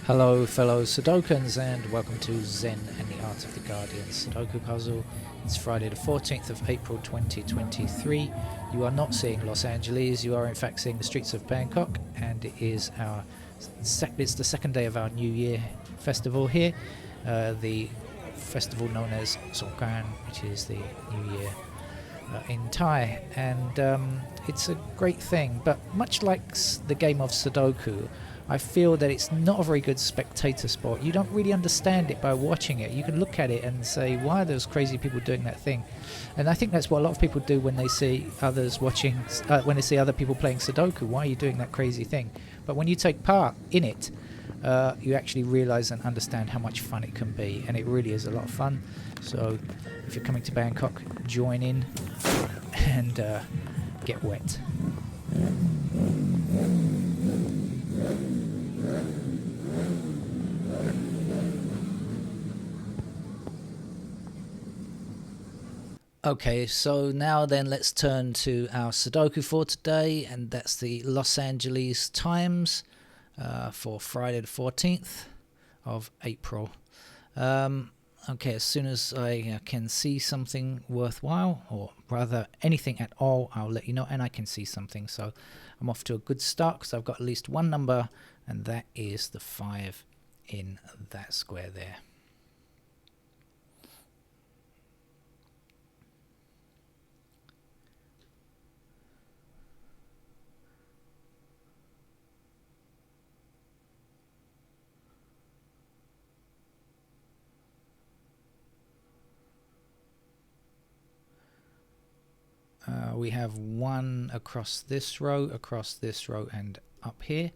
Hello fellow Sudokans and welcome to Zen and the Art of the Guardian Sudoku puzzle. It's Friday the 14th of April 2023. You are not seeing Los Angeles, you are in fact seeing the streets of Bangkok, and it is it's the second day of our New Year festival here. The festival known as Songkran, which is the New Year in Thai, and it's a great thing, but much like the game of Sudoku, I feel that it's not a very good spectator sport. You don't really understand it by watching it. You can look at it and say, why are those crazy people doing that thing? And I think that's what a lot of people do when they see others watching, when they see other people playing Sudoku. Why are you doing that crazy thing? But when you take part in it, you actually realize and understand how much fun it can be, and it really is a lot of fun. So if you're coming to Bangkok, join in and get wet. Okay, so now then let's turn to our Sudoku for today, and that's the Los Angeles Times for Friday the 14th of April. Okay, as soon as I can see something worthwhile, or rather anything at all, I'll let you know, and I can see something, so I'm off to a good start because I've got at least one number, and that is the 5 in that square there. We have one across this row, and up here.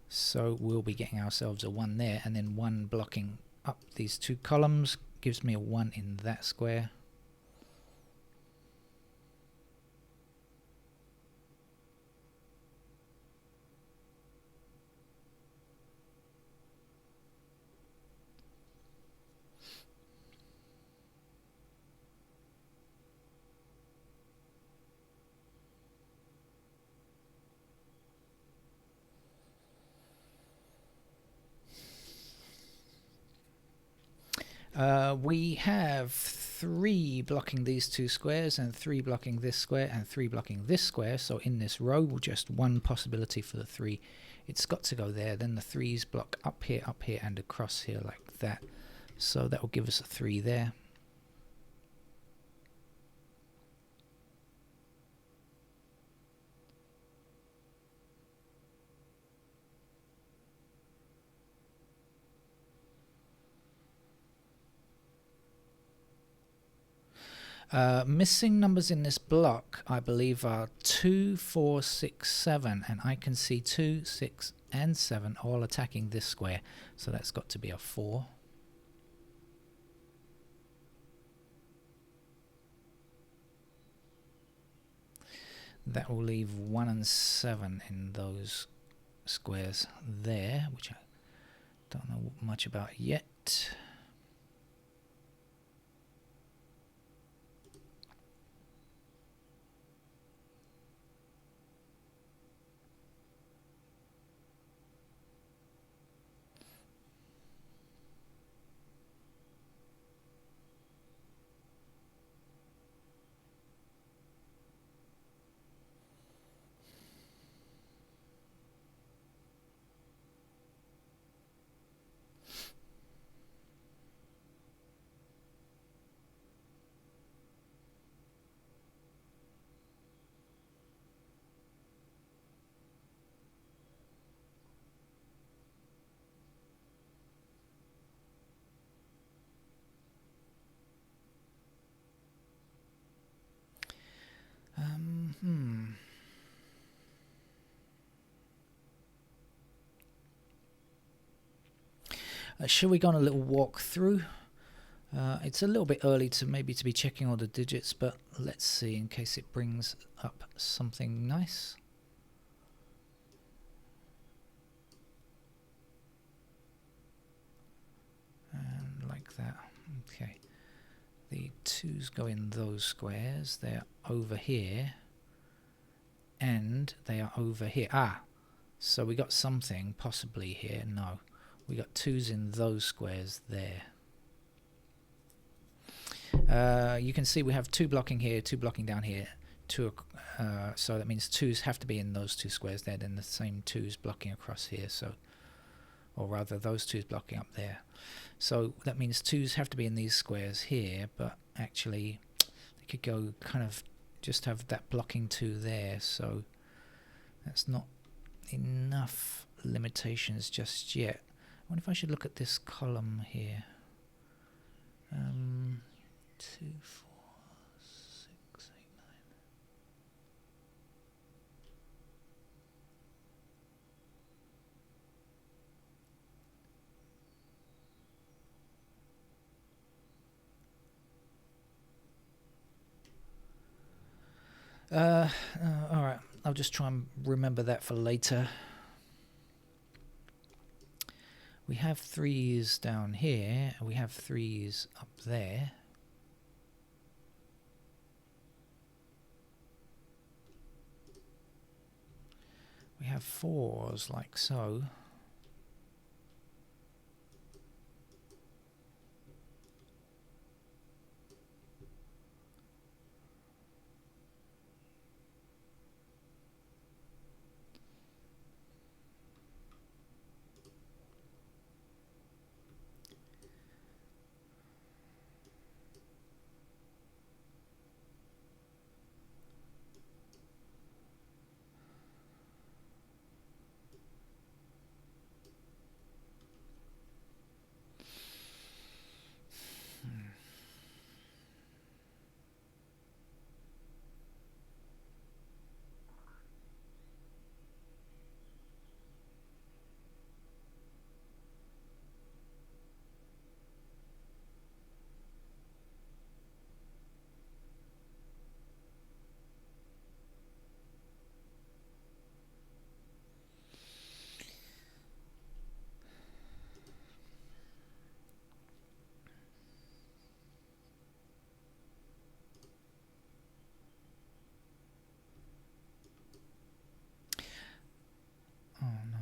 So we'll be getting ourselves a 1 there, and then 1 blocking up these 2 columns gives me a 1 in that square. We have 3 blocking these 2 squares, and 3 blocking this square, and 3 blocking this square. So in this row, just 1 possibility for the 3. It's got to go there. Then the 3s block up here, and across here like that. So that will give us a 3 there. Missing numbers in this block, I believe, are 2, 4, 6, 7, and I can see 2, 6, and 7 all attacking this square, so that's got to be a 4. That will leave 1 and 7 in those squares there, which I don't know much about yet. Shall we go on a little walk through? It's a little bit early to be checking all the digits, but let's see in case it brings up something nice. And like that. Okay. The 2s go in those squares. They're over here. And they are over here. Ah! So we got something possibly here. No. We got 2s in those squares there. You can see we have 2 blocking here, 2 blocking down here, 2. So that means 2s have to be in those 2 squares there. Then the same 2s blocking across here. So, or rather, those 2s blocking up there. So that means 2s have to be in these squares here. But actually, they could go kind of just have that blocking 2 there. So that's not enough limitations just yet. I wonder if I should look at this column here. 2, 4, 6, 8, 9. Alright, I'll just try and remember that for later. We have 3s down here, and we have 3s up there. We have 4s like so. Oh no.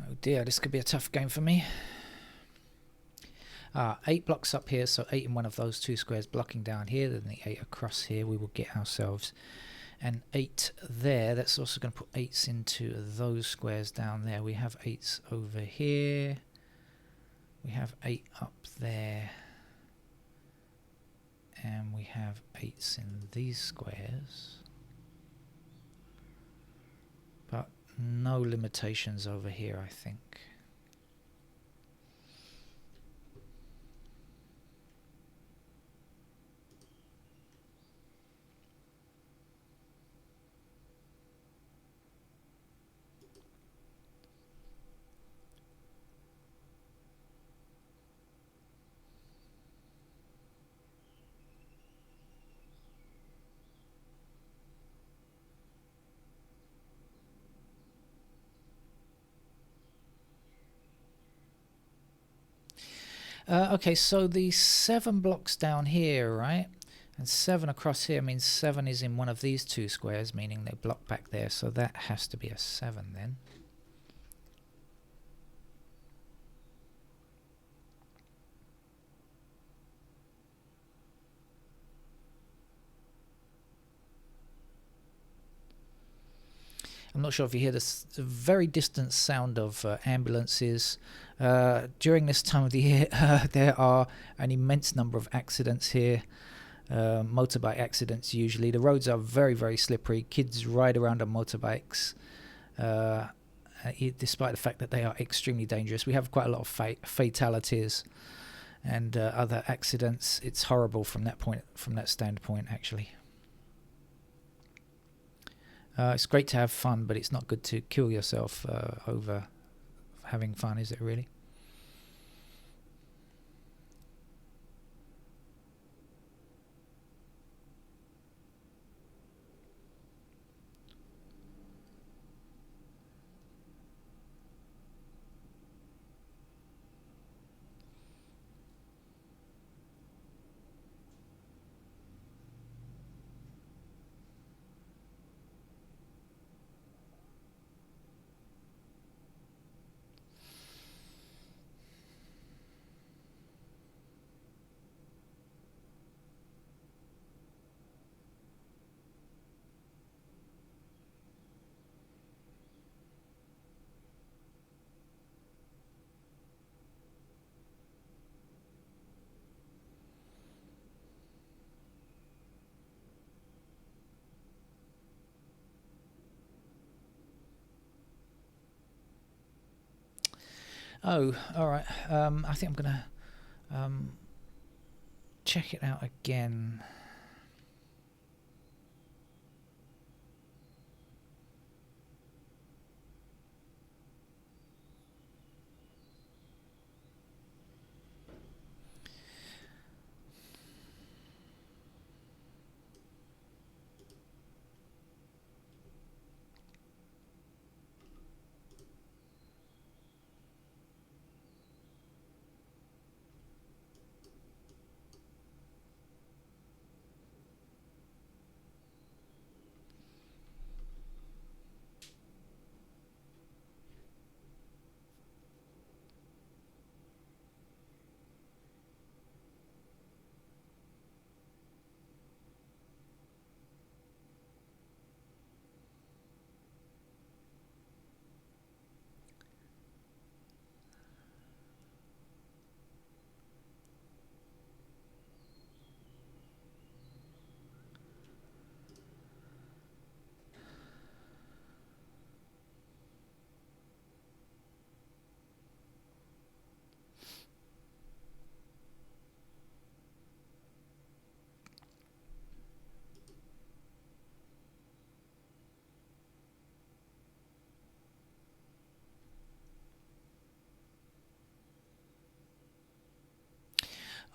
Oh dear, this could be a tough game for me. 8 blocks up here, so 8 in one of those 2 squares blocking down here, then the 8 across here we will get ourselves an 8 there. That's also going to put 8s into those squares down there. We have 8s over here, we have 8 up there, and we have 8s in these squares, but no limitations over here, I think. Okay, so the 7 blocks down here, right? And 7 across here means 7 is in one of these 2 squares, meaning they block back there, so that has to be a 7 then. I'm not sure if you hear this very distant sound of ambulances. During this time of the year, there are an immense number of accidents here. Motorbike accidents usually. The roads are very, very slippery. Kids ride around on motorbikes, despite the fact that they are extremely dangerous. We have quite a lot of fatalities and other accidents. It's horrible from that standpoint, actually. It's great to have fun, but it's not good to kill yourself over having fun, is it really? Oh, all right. I think I'm gonna check it out again.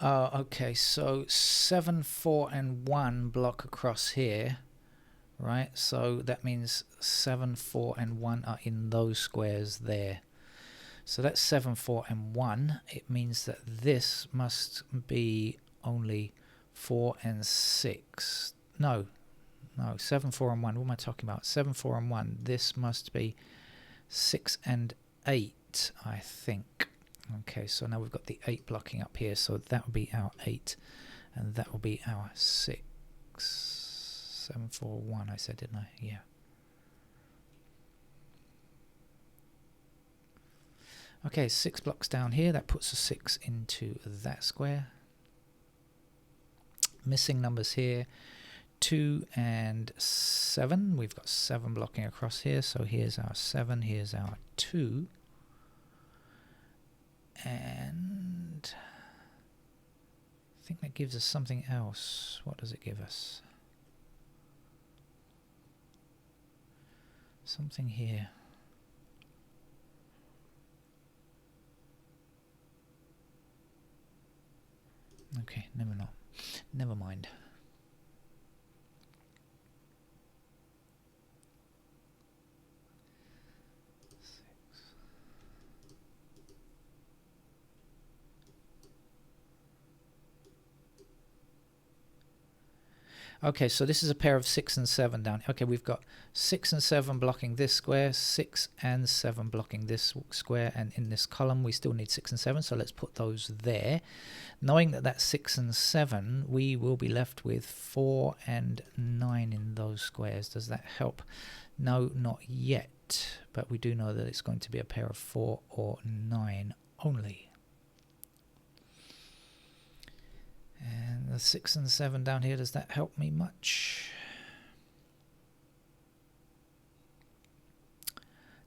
Okay, so 7, 4, and 1 block across here, right? So that means 7, 4, and 1 are in those squares there. So that's 7, 4, and 1. It means that this must be only 4 and 6. No, 7, 4, and 1. What am I talking about? 7, 4, and 1. This must be 6 and 8, I think. Okay, so now we've got the 8 blocking up here, so that will be our 8, and that will be our 6. 7, 4, 1, I said, didn't I? Yeah. Okay, 6 blocks down here, that puts a 6 into that square. Missing numbers here, 2 and 7. We've got 7 blocking across here, so here's our 7, here's our 2. And I think that gives us something else. What does it give us? Something here. Okay, never mind. Okay, so this is a pair of 6 and 7 down. Okay, we've got 6 and 7 blocking this square, 6 and 7 blocking this square, and in this column we still need 6 and 7, so let's put those there. Knowing that that's 6 and 7, we will be left with 4 and 9 in those squares. Does that help? No, not yet, but we do know that it's going to be a pair of 4 or 9 only. And the 6 and 7 down here, does that help me much?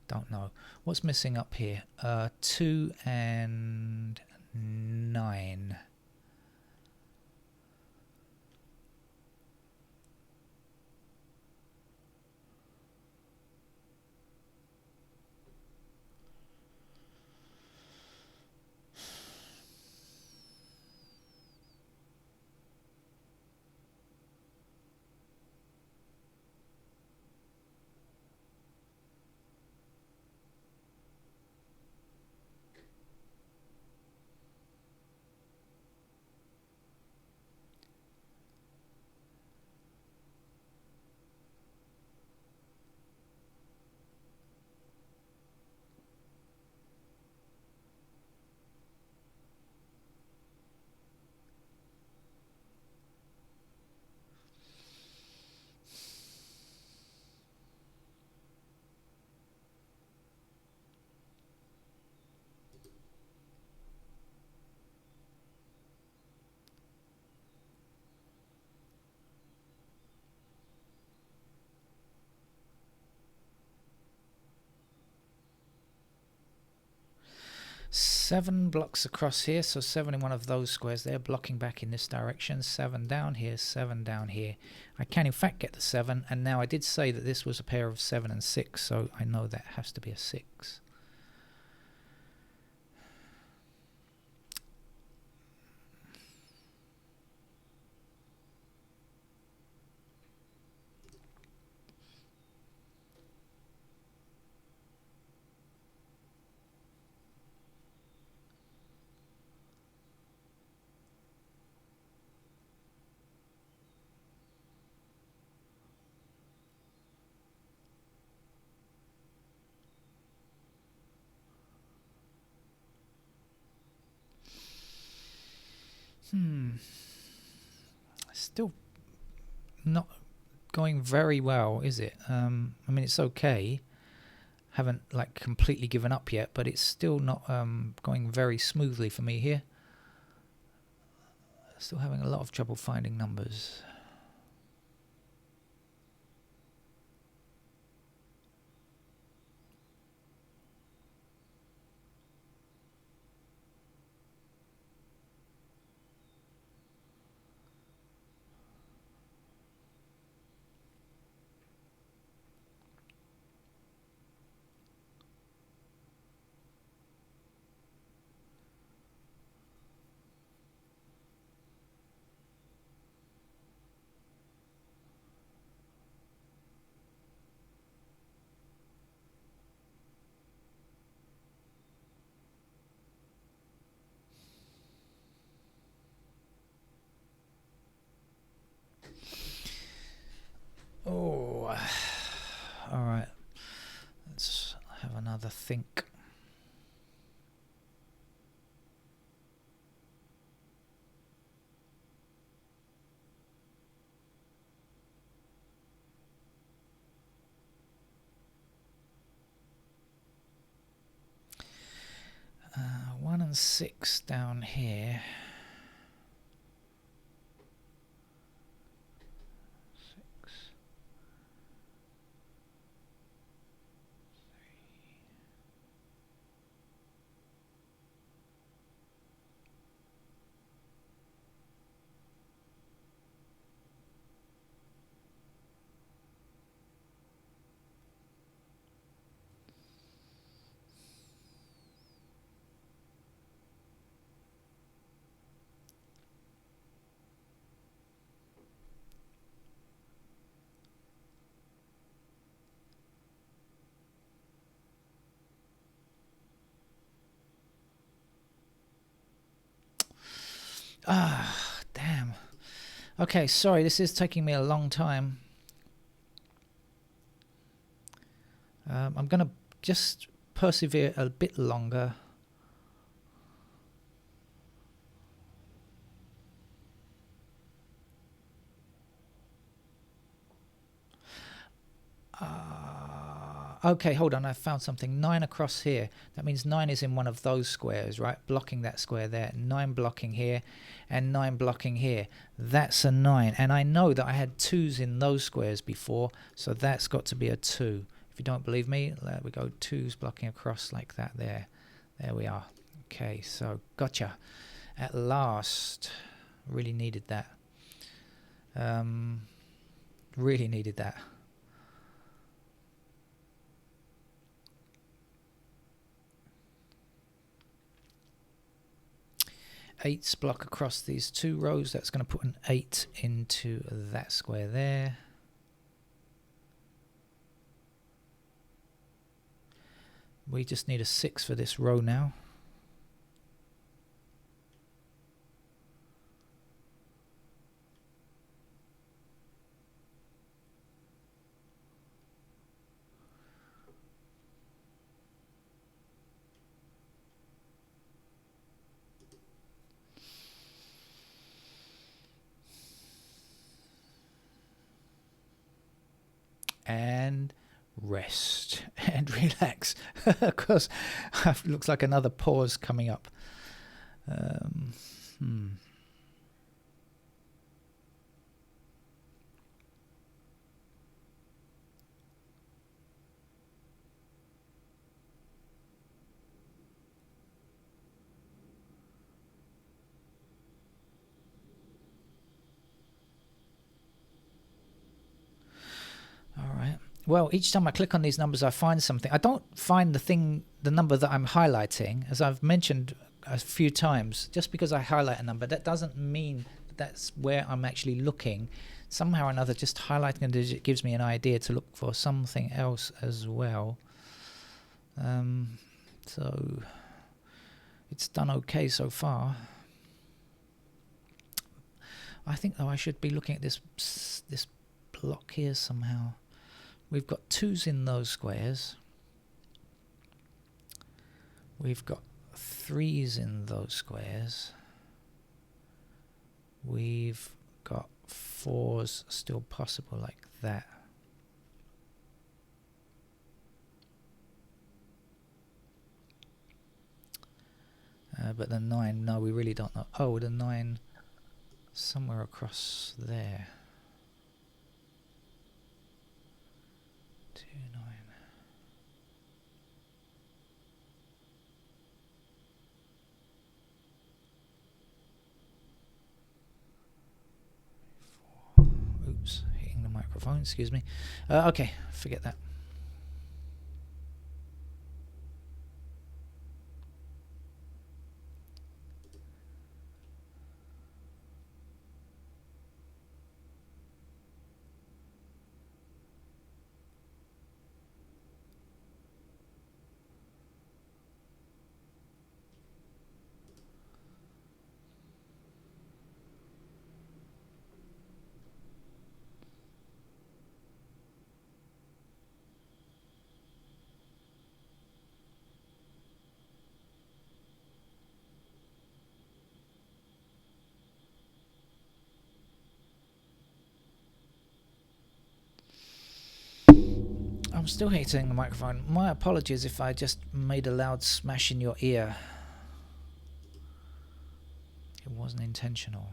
Don't know. What's missing up here? 2 and 9. 7 blocks across here, so 7 in one of those squares there, blocking back in this direction. 7 down here, 7 down here. I can in fact get the 7, and now I did say that this was a pair of 7 and 6, so I know that has to be a 6. Still not going very well, is it? I mean, it's okay. Haven't like completely given up yet, but it's still not going very smoothly for me here. Still having a lot of trouble finding numbers. Oh, all right. Let's have another think. Uh, 1 and 6 down here. 6. Ah, damn. Okay, sorry, this is taking me a long time. I'm going to just persevere a bit longer. Okay, hold on, I found something. 9 across here. That means 9 is in one of those squares, right? Blocking that square there. 9 blocking here and 9 blocking here. That's a 9. And I know that I had 2s in those squares before, so that's got to be a 2. If you don't believe me, there we go. 2s blocking across like that there. There we are. Okay, so gotcha. At last. Really needed that. Really needed that. 8's block across these 2 rows. That's going to put an 8 into that square there. We just need a 6 for this row now. And rest and relax, because it looks like another pause coming up. Well, each time I click on these numbers, I find something. I don't find the number that I'm highlighting, as I've mentioned a few times. Just because I highlight a number, that doesn't mean that's where I'm actually looking. Somehow or another, just highlighting a digit gives me an idea to look for something else as well. So it's done okay so far. I think though I should be looking at this block here somehow. We've got 2's in those squares. We've got 3's in those squares. We've got 4's still possible like that. But the 9, no, we really don't know. Oh, the 9 somewhere across there. 2, 9. Oops, hitting the microphone, excuse me. Okay, forget that. I'm still hitting the microphone. My apologies if I just made a loud smash in your ear. It wasn't intentional.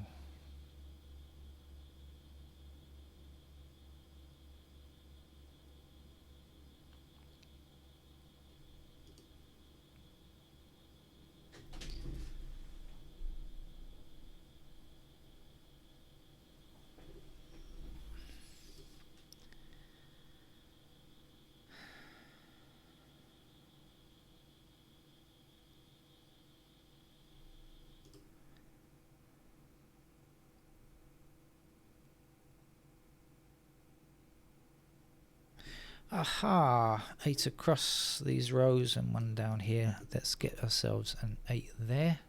Aha! 8 across these rows and 1 down here. Let's get ourselves an 8 there.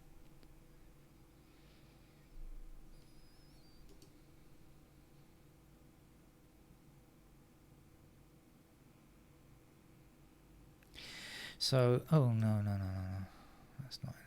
So, oh no, that's not it.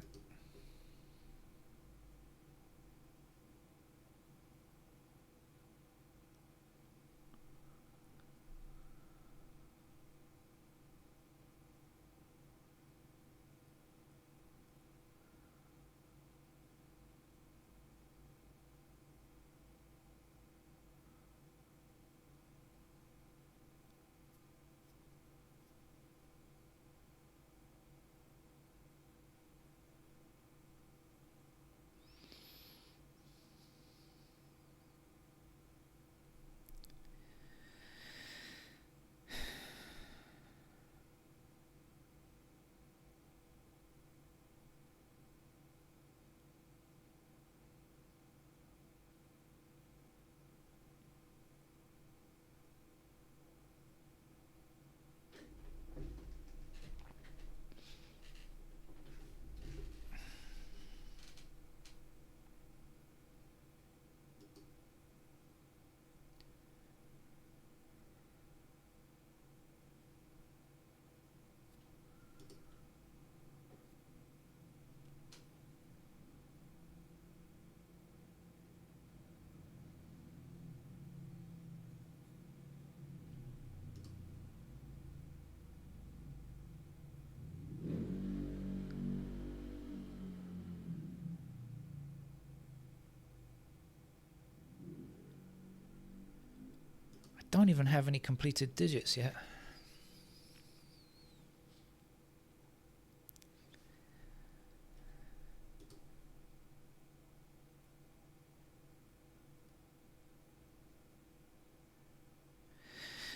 I don't even have any completed digits yet.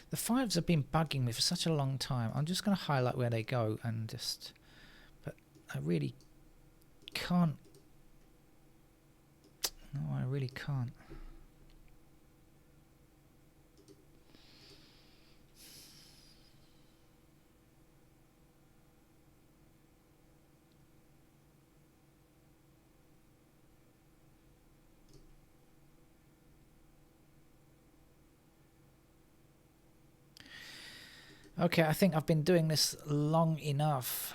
The 5s have been bugging me for such a long time. I'm just going to highlight where they go and just... But I really can't. No, I really can't. Okay, I think I've been doing this long enough.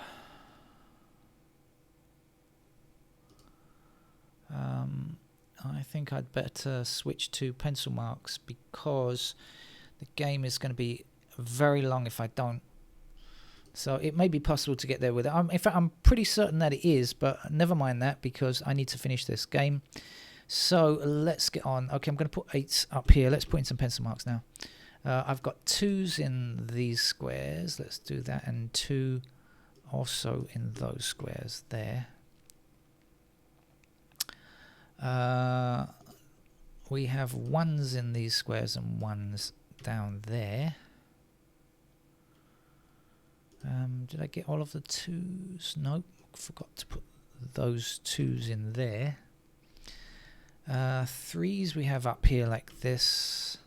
I think I'd better switch to pencil marks because the game is going to be very long if I don't. So it may be possible to get there with it. In fact, I'm pretty certain that it is, but never mind that because I need to finish this game. So let's get on. Okay, I'm going to put 8s up here. Let's put in some pencil marks now. I've got 2s in these squares. Let's do that. And 2 also in those squares there. We have 1s in these squares and 1s down there. Did I get all of the 2s? Nope, forgot to put those 2s in there. 3s we have up here like this.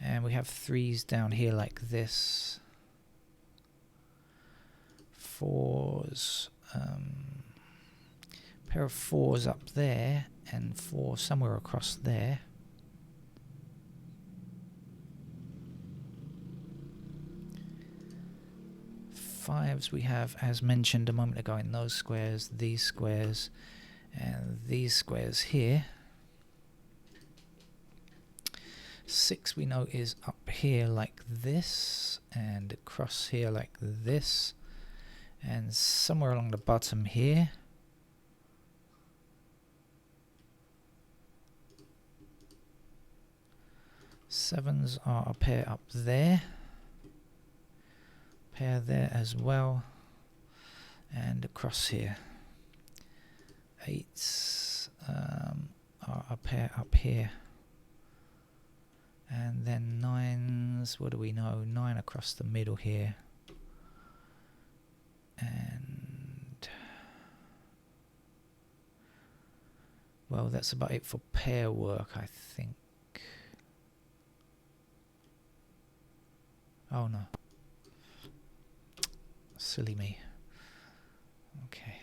And we have 3s down here like this. 4s. Pair of 4s up there. And 4 somewhere across there. Fives we have, as mentioned a moment ago, in those squares, these squares, and these squares here. 6 we know is up here like this, and across here like this, and somewhere along the bottom here. Sevens are a pair up there, pair there as well, and across here. 8s are a pair up here. And then 9s, what do we know? 9 across the middle here. And well, that's about it for pair work, I think. Oh no. Silly me. Okay.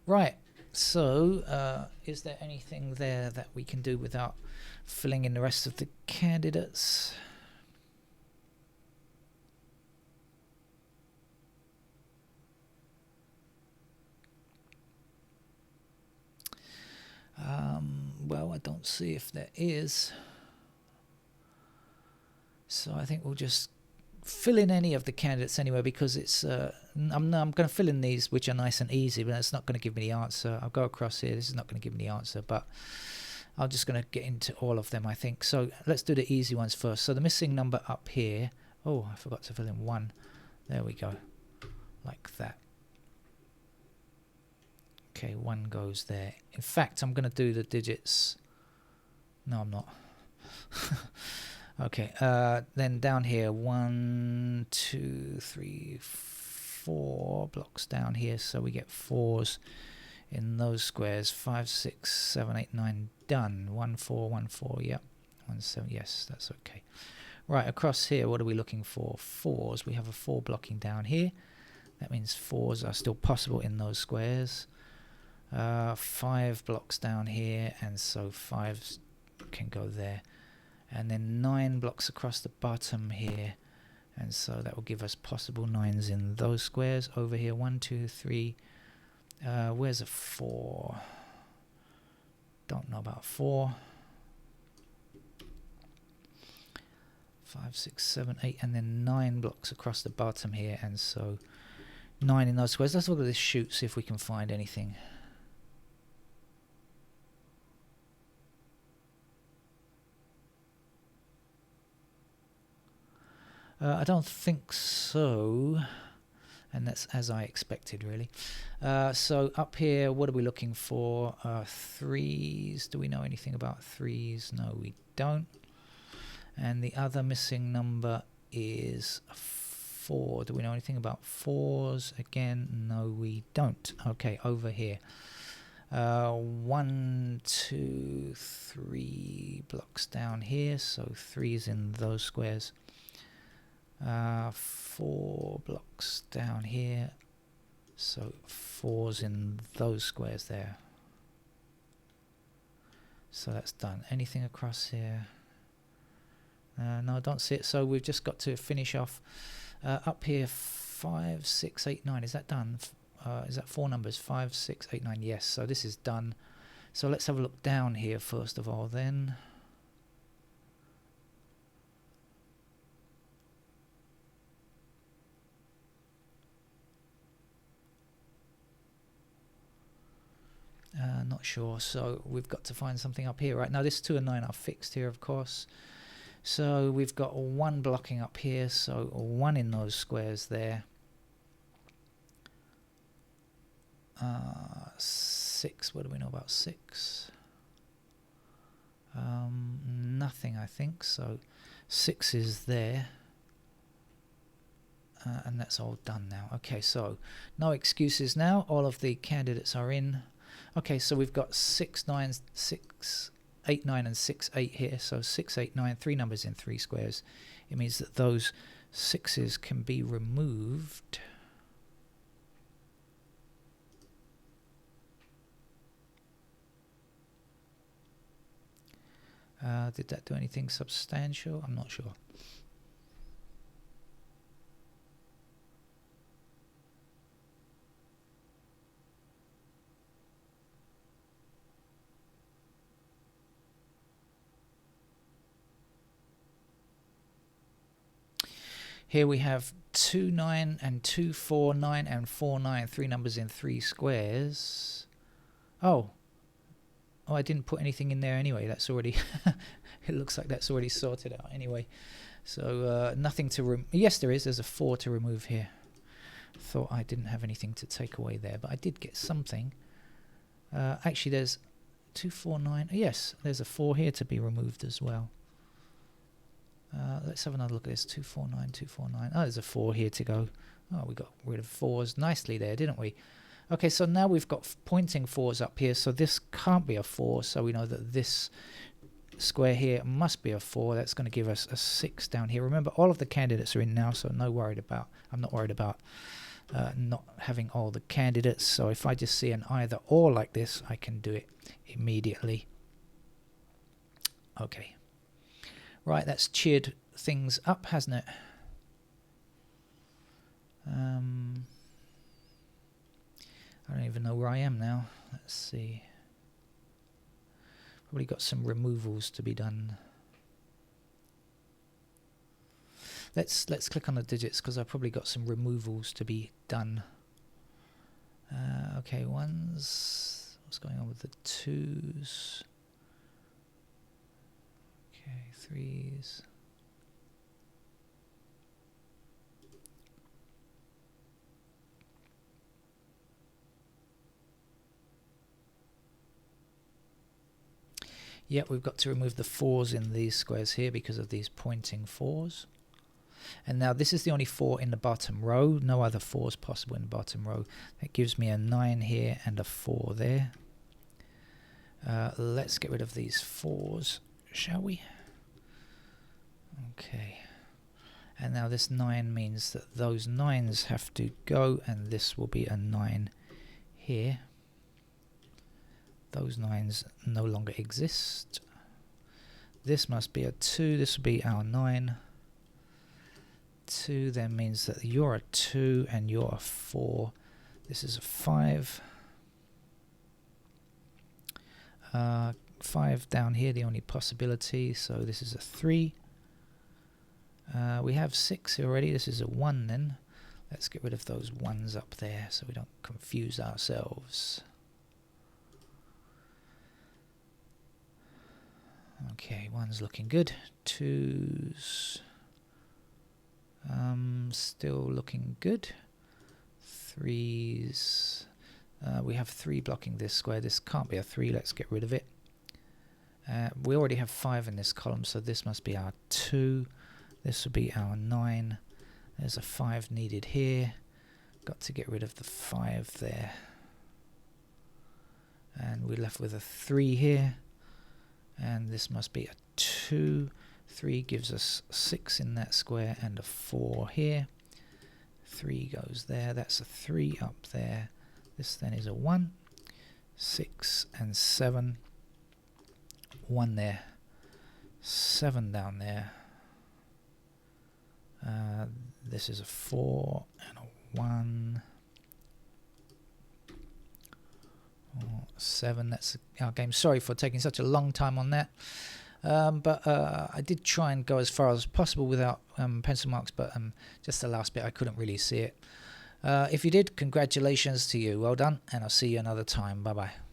Right. So, is there anything there that we can do without filling in the rest of the candidates? Well, I don't see if there is. So I think we'll just fill in any of the candidates anyway, because it's I'm going to fill in these which are nice and easy, but it's not going to give me the answer. I'll go across here. This is not going to give me the answer, but I'm just going to get into all of them, I think. So let's do the easy ones first. So the missing number up here. Oh, I forgot to fill in 1. There we go. Like that. Okay, 1 goes there. In fact, I'm going to do the digits. No, I'm not. Okay, then down here, 1, 2, 3, 4 blocks down here, so we get 4s in those squares. 5, 6, 7, 8, 9, done. 1, 4, 1, 4, yep. 1, 7, yes, that's okay. Right, across here, what are we looking for? 4s. We have a 4 blocking down here. That means 4s are still possible in those squares. 5 blocks down here, and so 5s can go there. And then 9 blocks across the bottom here, and so that will give us possible 9s in those squares. Over here, 1, 2, 3. Where's a 4? Don't know about 4. 5, 6, 7, 8, and then 9 blocks across the bottom here, and so 9 in those squares. Let's look at this chute, see if we can find anything. I don't think so. And that's as I expected, really. So up here, what are we looking for? Threes. Do we know anything about threes? No, we don't. And the other missing number is 4. Do we know anything about 4s? Again, no, we don't. Okay, over here. 1, 2, 3 blocks down here. So 3's in those squares. 4 blocks down here, so 4's in those squares there. So that's done. Anything across here? No, I don't see it. So we've just got to finish off up here. 5, 6, 8, 9. Is that done? Is that 4 numbers? 5, 6, 8, 9. Yes. So this is done. So let's have a look down here first of all. Then. Not sure, so we've got to find something up here. Right now this 2 and 9 are fixed here, of course, so we've got 1 blocking up here, so 1 in those squares there. 6, what do we know about 6? Nothing, I think. So 6 is there, and that's all done now. Okay, so no excuses now. All of the candidates are in. Okay, so we've got 6, 9, 6, 8, 9 and 6, 8 here. So 6, 8, 9, 3 numbers in 3 squares. It means that those 6's can be removed. Did that do anything substantial? I'm not sure. Here we have 2, 9 and 2, 4, 9 and 4, 9, 3 numbers in 3 squares. Oh, I didn't put anything in there anyway. That's already, it looks like that's already sorted out anyway. So nothing to, yes there is, there's a 4 to remove here. Thought I didn't have anything to take away there, but I did get something. Actually there's 2, 4, 9, yes, there's a 4 here to be removed as well. Let's have another look at this. 2, 4, 9, 2, 4, 9. Oh, there's a 4 here to go. Oh, we got rid of 4's nicely there, didn't we? Okay, so now we've got pointing 4's up here, so this can't be a 4, so we know that this square here must be a 4. That's going to give us a 6 down here. Remember, all of the candidates are in now, so I'm not worried about not having all the candidates. So if I just see an either or like this, I can do it immediately. Okay. Right, that's cheered things up, hasn't it? I don't even know where I am now. Let's see. Probably got some removals to be done. Let's click on the digits because I've probably got some removals to be done. Okay, 1s. What's going on with the 2s? Okay, 3s. Yeah, we've got to remove the 4's in these squares here because of these pointing 4's. And now this is the only 4 in the bottom row. No other 4's possible in the bottom row. That gives me a 9 here and a 4 there. Let's get rid of these 4's, shall we? Okay. And now this 9 means that those 9's have to go, and this will be a 9 here. Those 9's no longer exist. This must be a 2. This will be our 9. 2 then means that you're a 2 and you're a 4. This is a 5. 5 down here, the only possibility. So this is a 3. We have 6 already. This is a 1 then. Let's get rid of those 1's up there so we don't confuse ourselves. Okay, 1's looking good. 2's still looking good. 3s. We have 3 blocking this square. This can't be a 3. Let's get rid of it. We already have 5 in this column, so this must be our 2. This would be our 9. There's a 5 needed here. Got to get rid of the 5 there. And we're left with a 3 here. And this must be a 2. 3 gives us 6 in that square and a 4 here. 3 goes there. That's a 3 up there. This then is a 1. 6 and 7. 1 there. 7 down there. This is a 4 and a 1. 7. That's our game. Sorry for taking such a long time on that. But I did try and go as far as possible without pencil marks, but just the last bit I couldn't really see it. If you did, congratulations to you. Well done, and I'll see you another time. Bye bye.